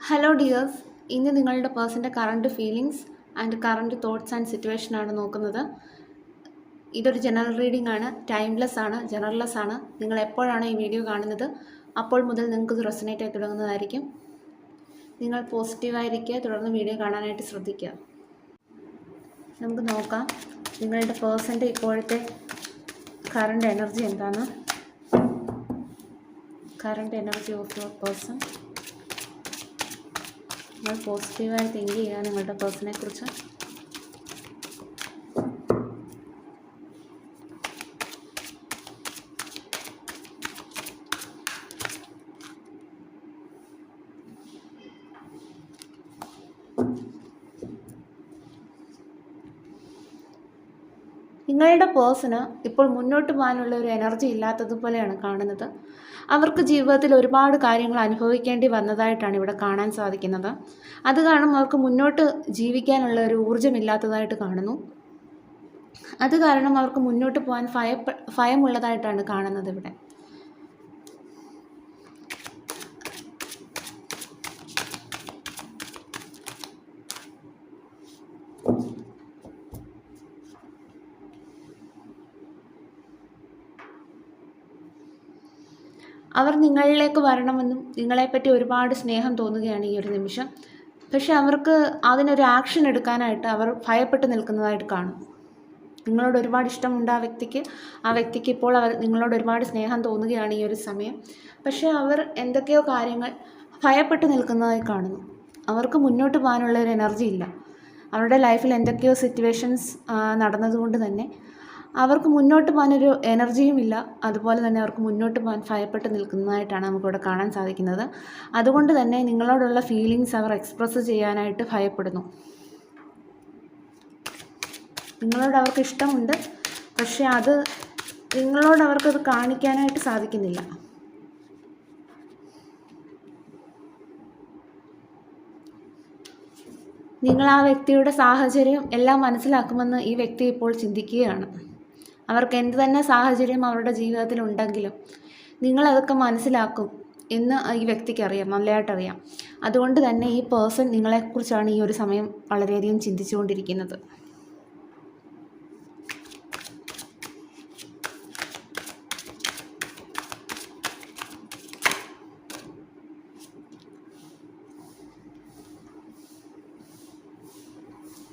Hello dears, ഇന്ന് നിങ്ങളുടെ പേഴ്സൻ്റെ current feelings and current thoughts and സിറ്റുവേഷനാണ് നോക്കുന്നത്. ഇതൊരു ജനറൽ റീഡിംഗ് ആണ്, ടൈംലെസ് ആണ്, ജനറൽലെസ് ആണ്. നിങ്ങൾ എപ്പോഴാണ് ഈ വീഡിയോ കാണുന്നത് അപ്പോൾ മുതൽ നിങ്ങൾക്കിത് റെസനേറ്റ് ആയി തുടങ്ങുന്നതായിരിക്കും. നിങ്ങൾ പോസിറ്റീവായിരിക്കുക, തുടർന്ന് വീഡിയോ കാണാനായിട്ട് ശ്രദ്ധിക്കുക. നമുക്ക് നോക്കാം നിങ്ങളുടെ പേഴ്സൻ്റെ ഇപ്പോഴത്തെ കറണ്ട് എനർജി എന്താണ്. Current energy of your person. നിങ്ങൾ പോസിറ്റീവായി തിങ്ക് ചെയ്യുക നിങ്ങളുടെ പേഴ്സണെ കുറിച്ച്. നിങ്ങളുടെ പേഴ്സണ് ഇപ്പോൾ മുന്നോട്ട് പോകാനുള്ള ഒരു എനർജി ഇല്ലാത്തതുപോലെയാണ് കാണുന്നത്. അവർക്ക് ജീവിതത്തിൽ ഒരുപാട് കാര്യങ്ങൾ അനുഭവിക്കേണ്ടി വന്നതായിട്ടാണ് ഇവിടെ കാണാൻ സാധിക്കുന്നത്. അത് കാരണം അവർക്ക് മുന്നോട്ട് ജീവിക്കാനുള്ള ഒരു ഊർജ്ജമില്ലാത്തതായിട്ട് കാണുന്നു. അത് കാരണം അവർക്ക് മുന്നോട്ട് പോകാൻ ഭയമുള്ളതായിട്ടാണ് കാണുന്നത് ഇവിടെ. അവർ നിങ്ങളിലേക്ക് വരണമെന്നും നിങ്ങളെപ്പറ്റി ഒരുപാട് സ്നേഹം തോന്നുകയാണ് ഈ ഒരു നിമിഷം. പക്ഷെ അവർക്ക് അതിനൊരു ആക്ഷൻ എടുക്കാനായിട്ട് അവർ ഭയപ്പെട്ട് നിൽക്കുന്നതായിട്ട് കാണും. നിങ്ങളോട് ഒരുപാട് ഇഷ്ടമുണ്ട് ആ വ്യക്തിക്ക് ഇപ്പോൾ നിങ്ങളോട് ഒരുപാട് സ്നേഹം തോന്നുകയാണ് ഈ ഒരു സമയം. പക്ഷേ അവർ എന്തൊക്കെയോ കാര്യങ്ങൾ ഭയപ്പെട്ട് നിൽക്കുന്നതായി കാണുന്നു. അവർക്ക് മുന്നോട്ട് പോകാനുള്ള ഒരു എനർജി ഇല്ല. അവരുടെ ലൈഫിൽ എന്തൊക്കെയോ സിറ്റുവേഷൻസ് നടന്നതുകൊണ്ട് തന്നെ അവർക്ക് മുന്നോട്ട് പോകാനൊരു എനർജിയും ഇല്ല. അതുപോലെ തന്നെ അവർക്ക് മുന്നോട്ട് പോകാൻ ഭയപ്പെട്ട് നിൽക്കുന്നതായിട്ടാണ് നമുക്കിവിടെ കാണാൻ സാധിക്കുന്നത്. അതുകൊണ്ട് തന്നെ നിങ്ങളോടുള്ള ഫീലിങ്സ് അവർ എക്സ്പ്രസ് ചെയ്യാനായിട്ട് ഭയപ്പെടുന്നു. നിങ്ങളോട് അവർക്ക് ഇഷ്ടമുണ്ട്, പക്ഷേ അത് നിങ്ങളോട് അവർക്കത് കാണിക്കാനായിട്ട് സാധിക്കുന്നില്ല. നിങ്ങൾ ആ വ്യക്തിയുടെ സാഹചര്യം എല്ലാം മനസ്സിലാക്കുമെന്ന് ഈ വ്യക്തി ഇപ്പോൾ ചിന്തിക്കുകയാണ്. അവർക്ക് എന്ത് തന്നെ സാഹചര്യം അവരുടെ ജീവിതത്തിൽ ഉണ്ടെങ്കിലും നിങ്ങളതൊക്കെ മനസ്സിലാക്കും എന്ന് ഈ വ്യക്തിക്ക് അറിയാം, നല്ലതായിട്ടറിയാം. അതുകൊണ്ട് തന്നെ ഈ പേഴ്സൺ നിങ്ങളെക്കുറിച്ചാണ് ഈ ഒരു സമയം വളരെയധികം ചിന്തിച്ചുകൊണ്ടിരിക്കുന്നത്.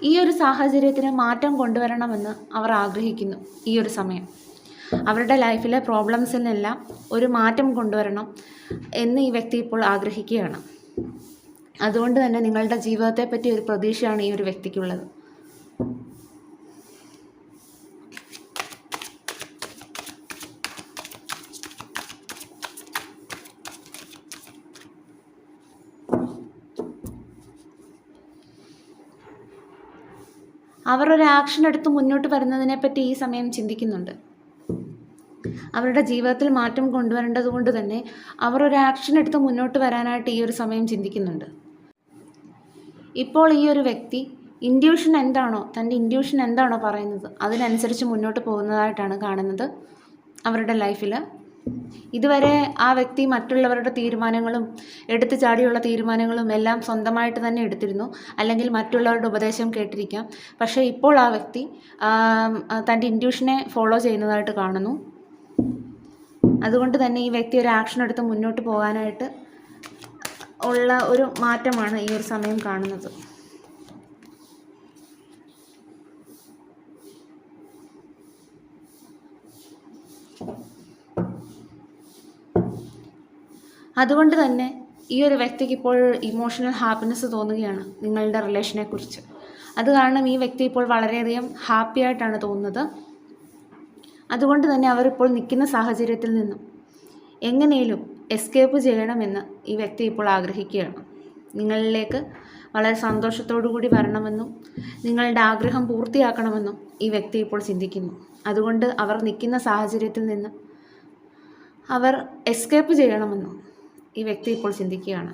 ഈ ഒരു സാഹചര്യത്തിന് മാറ്റം കൊണ്ടുവരണമെന്ന് അവർ ആഗ്രഹിക്കുന്നു. ഈ ഒരു സമയം അവരുടെ ലൈഫിലെ പ്രോബ്ലംസിനെല്ലാം ഒരു മാറ്റം കൊണ്ടുവരണം എന്ന് ഈ വ്യക്തി ഇപ്പോൾ ആഗ്രഹിക്കുകയാണ്. അതുകൊണ്ട് തന്നെ നിങ്ങളുടെ ജീവിതത്തെപ്പറ്റി ഒരു പ്രതീക്ഷയാണ് ഈ ഒരു വ്യക്തിക്കുള്ളത്. അവർ ഒരു ആക്ഷൻ എടുത്ത് മുന്നോട്ട് വരുന്നതിനെപ്പറ്റി ഈ സമയം ചിന്തിക്കുന്നുണ്ട്. അവരുടെ ജീവിതത്തിൽ മാറ്റം കൊണ്ടുവരേണ്ടത് കൊണ്ട് തന്നെ അവർ ഒരു ആക്ഷൻ എടുത്ത് മുന്നോട്ട് വരാനായിട്ട് ഈ ഒരു സമയം ചിന്തിക്കുന്നുണ്ട്. ഇപ്പോൾ ഈ ഒരു വ്യക്തി തൻ്റെ ഇൻഡ്യൂഷൻ എന്താണോ പറയുന്നത് അതിനനുസരിച്ച് മുന്നോട്ട് പോകുന്നതായിട്ടാണ് കാണുന്നത് അവരുടെ ലൈഫിൽ. ഇതുവരെ ആ വ്യക്തി മറ്റുള്ളവരുടെ തീരുമാനങ്ങളും എടുത്തു ചാടിയുള്ള തീരുമാനങ്ങളും എല്ലാം സ്വന്തമായിട്ട് തന്നെ എടുത്തിരുന്നു, അല്ലെങ്കിൽ മറ്റുള്ളവരുടെ ഉപദേശം കേട്ടിരിക്കാം. പക്ഷേ ഇപ്പോൾ ആ വ്യക്തി തൻ്റെ ഇൻഡ്യൂഷനെ ഫോളോ ചെയ്യുന്നതായിട്ട് കാണുന്നു. അതുകൊണ്ട് തന്നെ ഈ വ്യക്തി ഒരു ആക്ഷൻ എടുത്ത് മുന്നോട്ട് പോകാനായിട്ട് ഉള്ള ഒരു മാറ്റമാണ് ഈ ഒരു സമയം കാണുന്നത്. അതുകൊണ്ട് തന്നെ ഈ ഒരു വ്യക്തിക്ക് ഇപ്പോൾ ഇമോഷണൽ ഹാപ്പിനെസ് തോന്നുകയാണ് നിങ്ങളുടെ റിലേഷനെ കുറിച്ച്. അത് കാരണം ഈ വ്യക്തി ഇപ്പോൾ വളരെയധികം ഹാപ്പി ആയിട്ടാണ് തോന്നുന്നത്. അതുകൊണ്ട് തന്നെ അവരിപ്പോൾ നിൽക്കുന്ന സാഹചര്യത്തിൽ നിന്നും എങ്ങനെയും എസ്കേപ്പ് ചെയ്യണമെന്ന് ഈ വ്യക്തി ഇപ്പോൾ ആഗ്രഹിക്കുകയാണ്. നിങ്ങളിലേക്ക് വളരെ സന്തോഷത്തോടു കൂടി വരണമെന്നും നിങ്ങളുടെ ആഗ്രഹം പൂർത്തിയാക്കണമെന്നും ഈ വ്യക്തി ഇപ്പോൾ ചിന്തിക്കുന്നു. അതുകൊണ്ട് അവർ നിൽക്കുന്ന സാഹചര്യത്തിൽ നിന്ന് അവർ എസ്കേപ്പ് ചെയ്യണമെന്നും ഈ വ്യക്തി ഇപ്പോൾ ചിന്തിക്കുകയാണ്.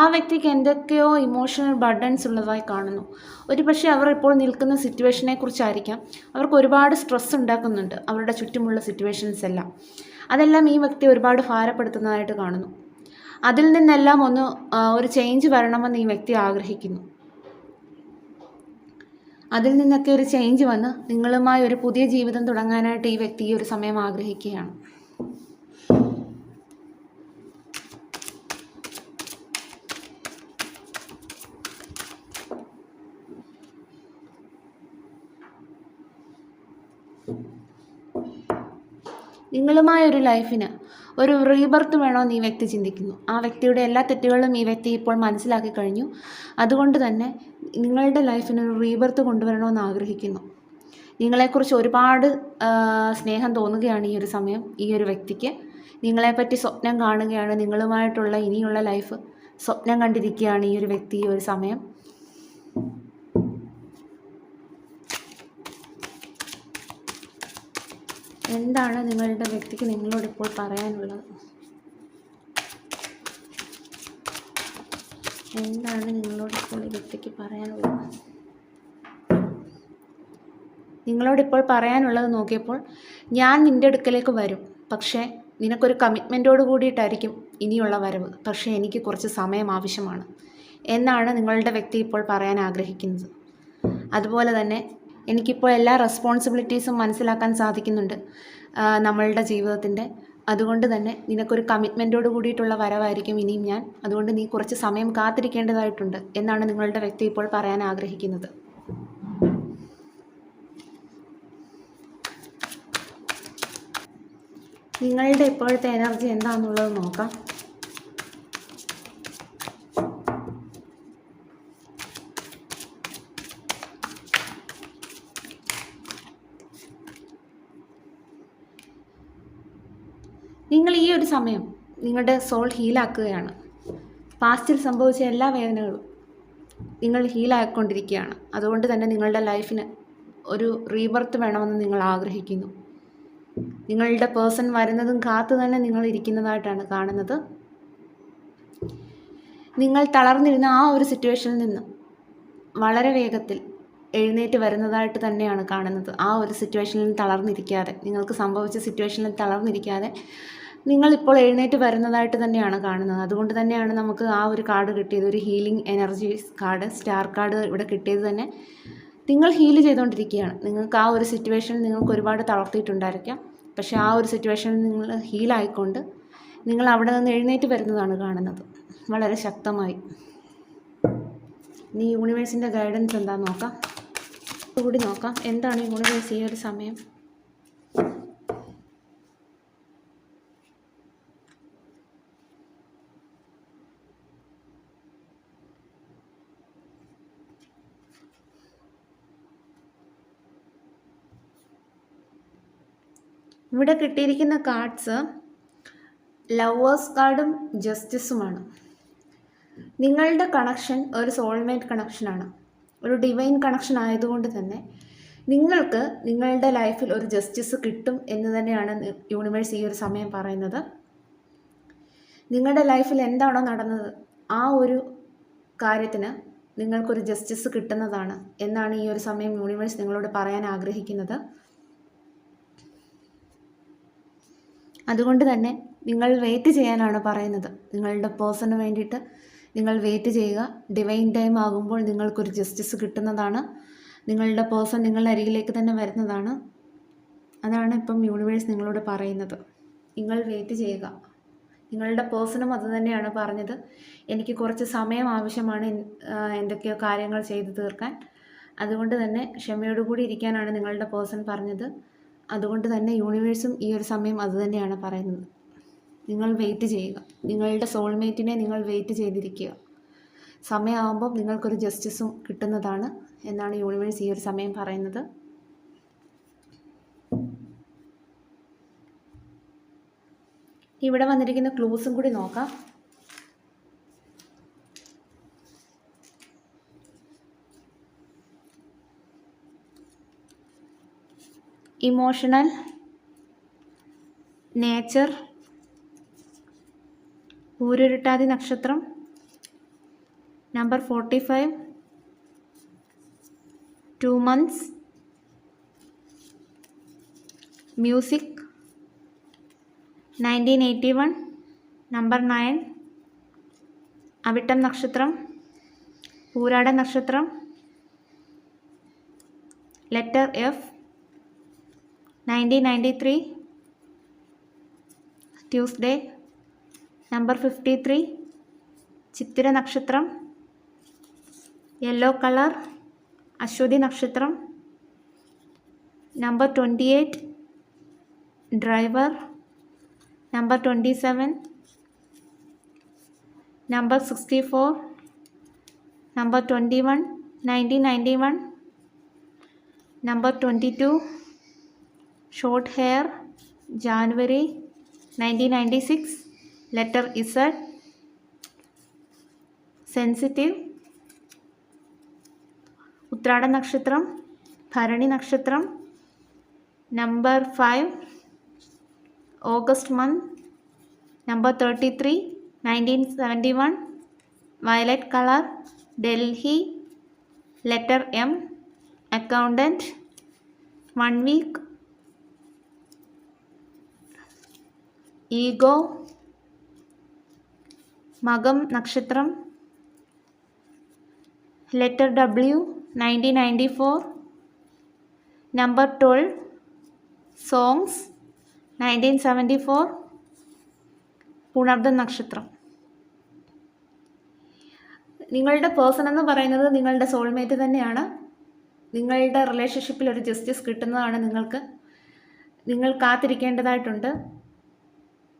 ആ വ്യക്തിക്ക് എന്തൊക്കെയോ ഇമോഷണൽ ബർഡൻസ് ഉള്ളതായി കാണുന്നു. ഒരു പക്ഷേ അവർ ഇപ്പോൾ നിൽക്കുന്ന സിറ്റുവേഷനെ കുറിച്ചായിരിക്കാം. അവർക്ക് ഒരുപാട് സ്ട്രെസ് ഉണ്ടാക്കുന്നുണ്ട് അവരുടെ ചുറ്റുമുള്ള സിറ്റുവേഷൻസ് എല്ലാം. അതെല്ലാം ഈ വ്യക്തി ഒരുപാട് ഭാരപ്പെടുത്തുന്നതായിട്ട് കാണുന്നു. അതിൽ നിന്നെല്ലാം ഒരു ചേഞ്ച് വരണമെന്ന് ഈ വ്യക്തി ആഗ്രഹിക്കുന്നു. അതിൽ നിന്നൊക്കെ ഒരു ചേഞ്ച് വന്ന് നിങ്ങളുമായി ഒരു പുതിയ ജീവിതം തുടങ്ങാനായിട്ട് ഈ വ്യക്തി ഈ ഒരു സമയം ആഗ്രഹിക്കുകയാണ്. നിങ്ങളുമായ ഒരു ലൈഫിന് ഒരു റീബർത്ത് വേണമെന്ന് ഈ വ്യക്തി ചിന്തിക്കുന്നു. ആ വ്യക്തിയുടെ എല്ലാ തെറ്റുകളും ഈ വ്യക്തി ഇപ്പോൾ മനസ്സിലാക്കി കഴിഞ്ഞു. അതുകൊണ്ട് തന്നെ നിങ്ങളുടെ ലൈഫിനൊരു റീബർത്ത് കൊണ്ടുവരണമെന്ന് ആഗ്രഹിക്കുന്നു. നിങ്ങളെക്കുറിച്ച് ഒരുപാട് സ്നേഹം തോന്നുകയാണ് ഈ ഒരു സമയം ഈ ഒരു വ്യക്തിക്ക്. നിങ്ങളെപ്പറ്റി സ്വപ്നം കാണുകയാണ്. നിങ്ങളുമായിട്ടുള്ള ഇനിയുള്ള ലൈഫ് സ്വപ്നം കണ്ടിരിക്കുകയാണ് ഈ ഒരു വ്യക്തി ഈ ഒരു സമയം. എന്താണ് നിങ്ങളുടെ വ്യക്തിക്ക് നിങ്ങളോട് ഇപ്പോൾ പറയാനുള്ളത്? എന്താണ് നിങ്ങളോട് ഇപ്പോൾ ഈ വ്യക്തിക്ക് പറയാനുള്ളത്? നിങ്ങളോടിപ്പോൾ പറയാനുള്ളത് നോക്കിയപ്പോൾ, ഞാൻ നിൻ്റെ അടുക്കലേക്ക് വരും, പക്ഷേ നിനക്കൊരു കമ്മിറ്റ്മെൻറ്റോട് കൂടിയിട്ടായിരിക്കും ഇനിയുള്ള വരവ്. പക്ഷേ എനിക്ക് കുറച്ച് സമയം ആവശ്യമാണ് എന്നാണ് നിങ്ങളുടെ വ്യക്തി ഇപ്പോൾ പറയാൻ ആഗ്രഹിക്കുന്നത്. അതുപോലെ തന്നെ എനിക്കിപ്പോൾ എല്ലാ റെസ്പോൺസിബിലിറ്റീസും മനസ്സിലാക്കാൻ സാധിക്കുന്നുണ്ട് നമ്മളുടെ ജീവിതത്തിൻ്റെ. അതുകൊണ്ട് തന്നെ നിനക്കൊരു കമ്മിറ്റ്മെൻറ്റോട് കൂടിയിട്ടുള്ള വരവായിരിക്കും ഇനിയും ഞാൻ. അതുകൊണ്ട് നീ കുറച്ച് സമയം കാത്തിരിക്കേണ്ടതായിട്ടുണ്ട് എന്നാണ് നിങ്ങളുടെ വ്യക്തി ഇപ്പോൾ പറയാൻ ആഗ്രഹിക്കുന്നത്. നിങ്ങളുടെ ഇപ്പോഴത്തെ എനർജി എന്താണെന്നുള്ളത് നോക്കാം. നിങ്ങൾ ഈ ഒരു സമയം നിങ്ങളുടെ സോൾ ഹീലാക്കുകയാണ്. പാസ്റ്റിൽ സംഭവിച്ച എല്ലാ വേദനകളും നിങ്ങൾ ഹീലാക്കിക്കൊണ്ടിരിക്കുകയാണ്. അതുകൊണ്ട് തന്നെ നിങ്ങളുടെ ലൈഫിന് ഒരു റീബർത്ത് വേണമെന്ന് നിങ്ങൾ ആഗ്രഹിക്കുന്നു. നിങ്ങളുടെ പേഴ്സൺ വരുന്നതും കാത്തു തന്നെ നിങ്ങൾ ഇരിക്കുന്നതായിട്ടാണ് കാണുന്നത്. നിങ്ങൾ തളർന്നിരുന്ന ആ ഒരു സിറ്റുവേഷനിൽ നിന്ന് വളരെ വേഗത്തിൽ എഴുന്നേറ്റ് വരുന്നതായിട്ട് തന്നെയാണ് കാണുന്നത്. ആ ഒരു സിറ്റുവേഷനിൽ തളർന്നിരിക്കാതെ, നിങ്ങൾക്ക് സംഭവിച്ച സിറ്റുവേഷനിൽ തളർന്നിരിക്കാതെ നിങ്ങളിപ്പോൾ എഴുന്നേറ്റ് വരുന്നതായിട്ട് തന്നെയാണ് കാണുന്നത്. അതുകൊണ്ട് തന്നെയാണ് നമുക്ക് ആ ഒരു കാർഡ് കിട്ടിയത്, ഒരു healing energies card, star card ഇവിടെ കിട്ടിയത് തന്നെ. നിങ്ങൾ ഹീൽ ചെയ്തുകൊണ്ടിരിക്കുകയാണ്. നിങ്ങൾക്ക് ആ ഒരു സിറ്റുവേഷൻ നിങ്ങൾക്ക് ഒരുപാട് തളർത്തിയിട്ടുണ്ടായിരിക്കാം. പക്ഷേ ആ ഒരു സിറ്റുവേഷനിൽ നിങ്ങൾ ഹീലായിക്കൊണ്ട് നിങ്ങൾ അവിടെ നിന്ന് എഴുന്നേറ്റ് വരുന്നതാണ് കാണുന്നത്, വളരെ ശക്തമായി. ഇനി യൂണിവേഴ്സിൻ്റെ ഗൈഡൻസ് എന്താണെന്ന് നോക്കാം. കൂടി നോക്കാം എന്താണ് യൂണിവേഴ്സ് ഈ ഒരു സമയം. ഇവിടെ കിട്ടിയിരിക്കുന്ന കാർഡ്സ് ലവേഴ്സ് കാർഡും ജസ്റ്റിസുമാണ്. നിങ്ങളുടെ കണക്ഷൻ ഒരു സോൾമേറ്റ് കണക്ഷനാണ്, ഒരു ഡിവൈൻ കണക്ഷൻ ആയതുകൊണ്ട് തന്നെ നിങ്ങൾക്ക് നിങ്ങളുടെ ലൈഫിൽ ഒരു ജസ്റ്റിസ് കിട്ടും എന്ന് തന്നെയാണ് യൂണിവേഴ്സ് ഈ ഒരു സമയം പറയുന്നത്. നിങ്ങളുടെ ലൈഫിൽ എന്താണോ നടന്നത് ആ ഒരു കാര്യത്തിന് നിങ്ങൾക്കൊരു ജസ്റ്റിസ് കിട്ടുന്നതാണ് എന്നാണ് ഈ ഒരു സമയം യൂണിവേഴ്സ് നിങ്ങളോട് പറയാൻ ആഗ്രഹിക്കുന്നത്. അതുകൊണ്ട് തന്നെ നിങ്ങൾ വെയിറ്റ് ചെയ്യാനാണ് പറയുന്നത്. നിങ്ങളുടെ പേഴ്സണിന് വേണ്ടിയിട്ട് നിങ്ങൾ വെയിറ്റ് ചെയ്യുക. ഡിവൈൻ ടൈം ആകുമ്പോൾ നിങ്ങൾക്കൊരു ജസ്റ്റിസ് കിട്ടുന്നതാണ്. നിങ്ങളുടെ പേഴ്സൺ നിങ്ങളുടെ അരികിലേക്ക് തന്നെ വരുന്നതാണ്. അതാണ് ഇപ്പം യൂണിവേഴ്സ് നിങ്ങളോട് പറയുന്നത്. നിങ്ങൾ വെയിറ്റ് ചെയ്യുക. നിങ്ങളുടെ പേഴ്സണും അത് തന്നെയാണ് പറഞ്ഞത്. എനിക്ക് കുറച്ച് സമയം ആവശ്യമാണ് എന്തൊക്കെയോ കാര്യങ്ങൾ ചെയ്തു തീർക്കാൻ. അതുകൊണ്ട് തന്നെ ക്ഷമയോടുകൂടി ഇരിക്കാനാണ് നിങ്ങളുടെ പേഴ്സൺ പറഞ്ഞത്. അതുകൊണ്ട് തന്നെ യൂണിവേഴ്സും ഈ ഒരു സമയം അതുതന്നെയാണ് പറയുന്നത്. നിങ്ങൾ വെയിറ്റ് ചെയ്യുക. നിങ്ങളുടെ സോൾമേറ്റിനെ നിങ്ങൾ വെയിറ്റ് ചെയ്തിരിക്കുക. സമയമാകുമ്പോൾ നിങ്ങൾക്കൊരു ജസ്റ്റിസും കിട്ടുന്നതാണ് എന്നാണ് യൂണിവേഴ്സ് ഈ ഒരു സമയം പറയുന്നത്. ഇവിടെ വന്നിരിക്കുന്ന ക്ലൂസും കൂടി നോക്കാം. ഇമോഷണൽ, നേച്ചർ, പൂരുരുട്ടാതി നക്ഷത്രം, Number 45, 2 months. Music, 1981. Number 9, Avitam Nakshatram, Poorada Nakshatram. Letter F, 1993. Tuesday. Number 53, Chitira Nakshatram. Yellow color, Ashwati Nakshatram. Number 28, Driver. Number 27, Number 64, Number 21, 1991. Number 22, Short hair, January 1996. Letter Z, Sensitive. Uttrada Nakshatram, Bharani Nakshatram. Number 5, August month. Number 33, 1971. Violet color, Delhi. Letter M, Accountant. 1 week. Ego, Magam Nakshatram. Letter W, 1994. Number 12, Songs, 1974. Punarda Nakshatram. നിങ്ങളുടെ person എന്ന് പറയുന്നത് നിങ്ങളുടെ soulmate തന്നെയാണ്. നിങ്ങളുടെ റിലേഷൻഷിപ്പിൽ ഒരു justice കിട്ടുന്നതാണ് നിങ്ങൾ കാത്തിരിക്കേണ്ടതായിട്ടുണ്ട്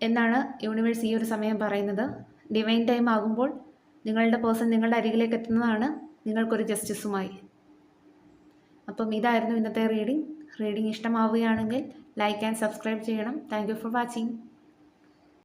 എന്നാണ് യൂണിവേഴ്സ് ഈ ഒരു സമയം പറയുന്നത്. ഡിവൈൻ ടൈം ആകുമ്പോൾ നിങ്ങളുടെ പേഴ്സൺ നിങ്ങളുടെ അരികിലേക്ക് എത്തുന്നതാണ് നിങ്ങൾക്കൊരു ജസ്റ്റിസുമായി. അപ്പം ഇതായിരുന്നു ഇന്നത്തെ റീഡിംഗ് ഇഷ്ടമാവുകയാണെങ്കിൽ ലൈക്ക് ആൻഡ് സബ്സ്ക്രൈബ് ചെയ്യണം. Thank you for watching.